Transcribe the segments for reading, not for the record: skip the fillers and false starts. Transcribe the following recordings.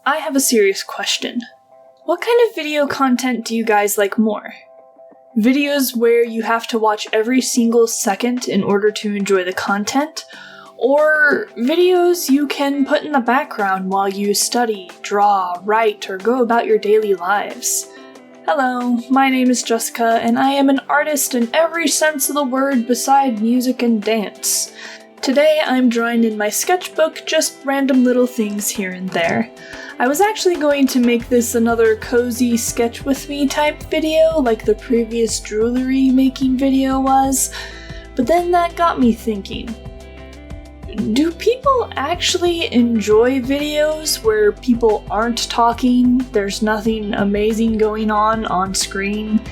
I have a serious question. What kind of video content do you guys like more? Videos where you have to watch every single second in order to enjoy the content? Or videos you can put in the background while you study, draw, write, or go about your daily lives? Hello, my name is Jessica, and I am an artist in every sense of the word beside music and dance. Today I'm drawing in my sketchbook, just random little things here and there. I was actually going to make this another cozy sketch with me type video like the previous jewelry making video was, but then that got me thinking. Do people actually enjoy videos where people aren't talking, there's nothing amazing going on screen,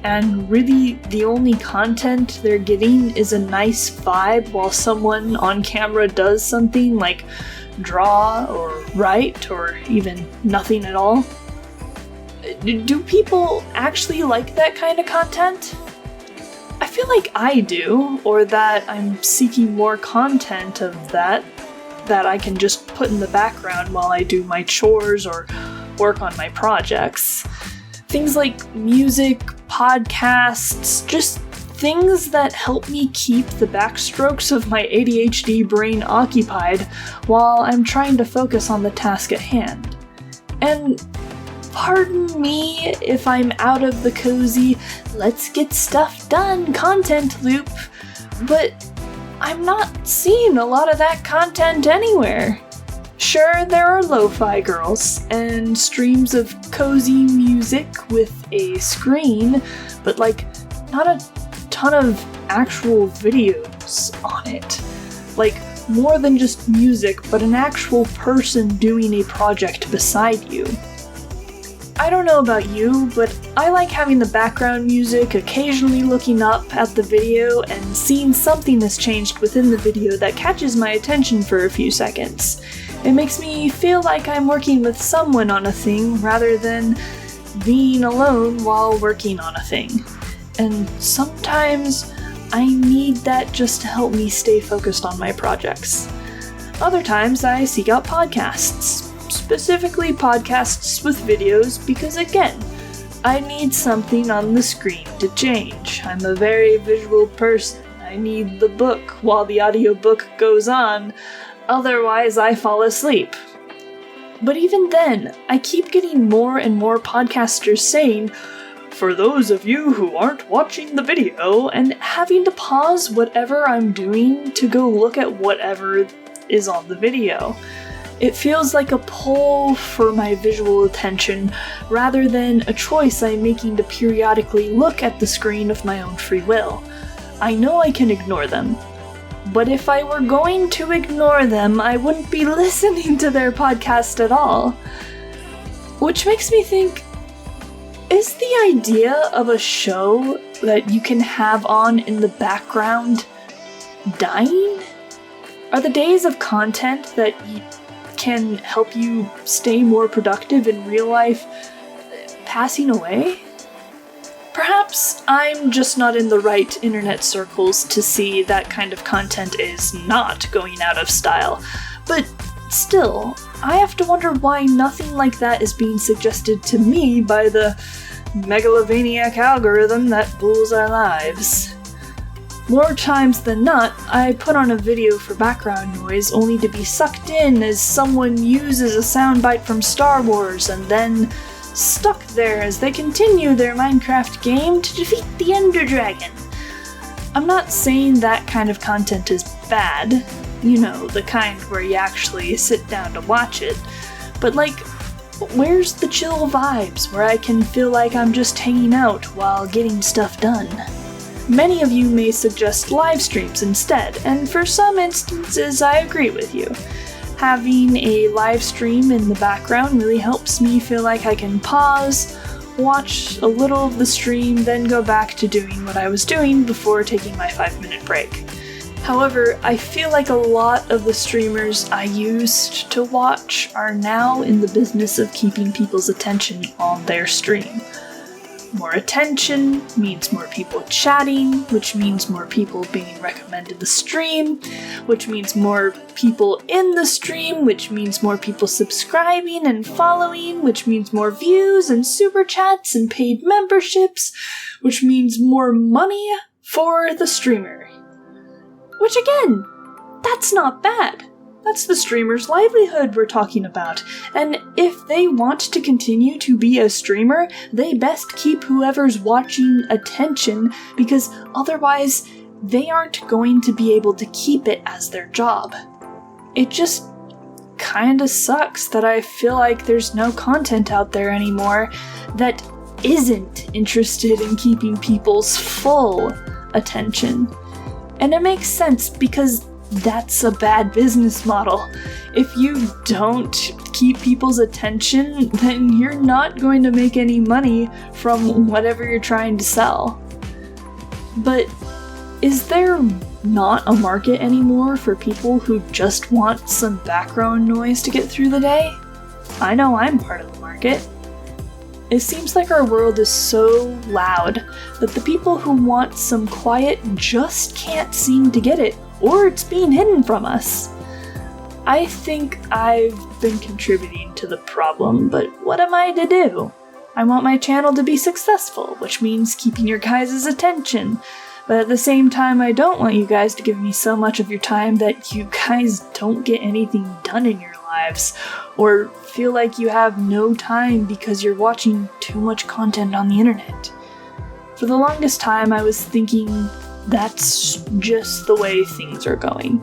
and really the only content they're getting is a nice vibe while someone on camera does something like draw or write or even nothing at all? Do people actually like that kind of content? I feel like I do, or that I'm seeking more content of that I can just put in the background while I do my chores or work on my projects. Things like music, podcasts, just things that help me keep the backstrokes of my ADHD brain occupied while I'm trying to focus on the task at hand. And pardon me if I'm out of the cozy, let's get stuff done content loop, but I'm not seeing a lot of that content anywhere. Sure, there are lo-fi girls and streams of cozy music with a screen, but not a ton of actual videos on it. More than just music, but an actual person doing a project beside you. I don't know about you, but I like having the background music, occasionally looking up at the video and seeing something has changed within the video that catches my attention for a few seconds. It makes me feel like I'm working with someone on a thing rather than being alone while working on a thing. And sometimes I need that just to help me stay focused on my projects. Other times I seek out podcasts. Specifically podcasts with videos because, again, I need something on the screen to change. I'm a very visual person. I need the book while the audiobook goes on, otherwise I fall asleep. But even then, I keep getting more and more podcasters saying, "For those of you who aren't watching the video," and having to pause whatever I'm doing to go look at whatever is on the video. It feels like a pull for my visual attention, rather than a choice I'm making to periodically look at the screen of my own free will. I know I can ignore them, but if I were going to ignore them, I wouldn't be listening to their podcast at all. Which makes me think, is the idea of a show that you can have on in the background dying? Are the days of content that can help you stay more productive in real life passing away? Perhaps I'm just not in the right internet circles to see that kind of content is not going out of style, but still, I have to wonder why nothing like that is being suggested to me by the megalomaniac algorithm that rules our lives. More times than not, I put on a video for background noise only to be sucked in as someone uses a soundbite from Star Wars and then stuck there as they continue their Minecraft game to defeat the Ender Dragon. I'm not saying that kind of content is bad, you know, the kind where you actually sit down to watch it, but where's the chill vibes where I can feel like I'm just hanging out while getting stuff done? Many of you may suggest live streams instead, and for some instances I agree with you. Having a live stream in the background really helps me feel like I can pause, watch a little of the stream, then go back to doing what I was doing before taking my 5-minute break. However, I feel like a lot of the streamers I used to watch are now in the business of keeping people's attention on their stream. more attention means more people chatting, which means more people being recommended the stream, which means more people in the stream, which means more people subscribing and following, which means more views and super chats and paid memberships, which means more money for the streamer. Which again, that's not bad. That's the streamer's livelihood we're talking about, and if they want to continue to be a streamer, they best keep whoever's watching attention, because otherwise they aren't going to be able to keep it as their job. It just kinda sucks that I feel like there's no content out there anymore that isn't interested in keeping people's full attention. And it makes sense, because that's a bad business model. If you don't keep people's attention, then you're not going to make any money from whatever you're trying to sell. But is there not a market anymore for people who just want some background noise to get through the day? I know I'm part of the market. It seems like our world is so loud that the people who want some quiet just can't seem to get it, or it's being hidden from us. I think I've been contributing to the problem, but what am I to do? I want my channel to be successful, which means keeping your guys' attention. But at the same time, I don't want you guys to give me so much of your time that you guys don't get anything done in your lives, or feel like you have no time because you're watching too much content on the internet. For the longest time, I was thinking that's just the way things are going.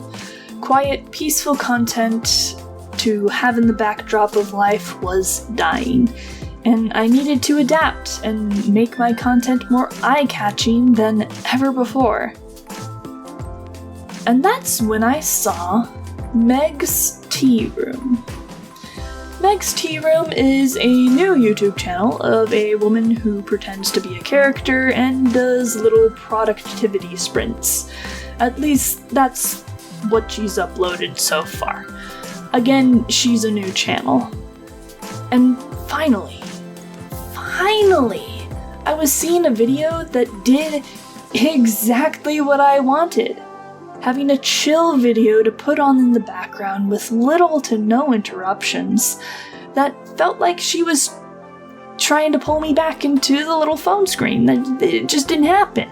Quiet, peaceful content to have in the backdrop of life was dying, and I needed to adapt and make my content more eye-catching than ever before. And that's when I saw Meg's Tea Room. Meg's Tea Room is a new YouTube channel of a woman who pretends to be a character and does little productivity sprints. At least that's what she's uploaded so far. Again, she's a new channel. And finally, I was seeing a video that did exactly what I wanted. Having a chill video to put on in the background with little to no interruptions that felt like she was trying to pull me back into the little phone screen. That it just didn't happen.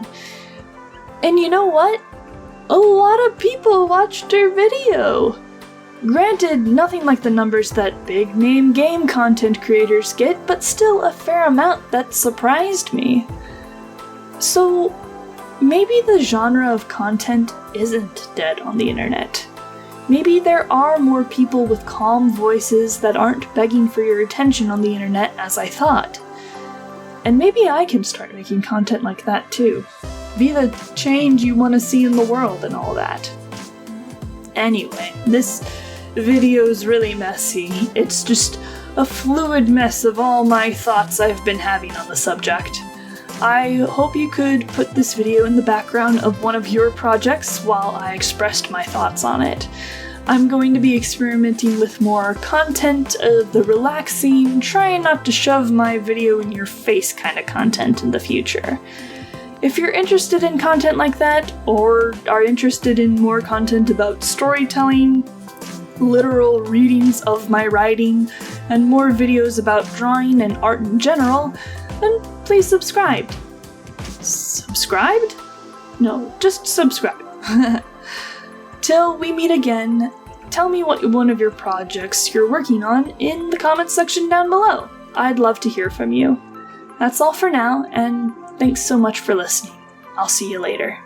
And you know what? A lot of people watched her video. Granted, nothing like the numbers that big name game content creators get, but still a fair amount that surprised me. So maybe the genre of content isn't dead on the internet. Maybe there are more people with calm voices that aren't begging for your attention on the internet as I thought. And maybe I can start making content like that too. Be the change you want to see in the world and all that. Anyway, this video's really messy. It's just a fluid mess of all my thoughts I've been having on the subject. I hope you could put this video in the background of one of your projects while I expressed my thoughts on it. I'm going to be experimenting with more content of the relaxing, trying not to shove my video in your face kind of content in the future. If you're interested in content like that, or are interested in more content about storytelling, literal readings of my writing, and more videos about drawing and art in general, then please subscribe. Subscribed? No, just subscribe. Till we meet again, tell me what one of your projects you're working on in the comments section down below. I'd love to hear from you. That's all for now, and thanks so much for listening. I'll see you later.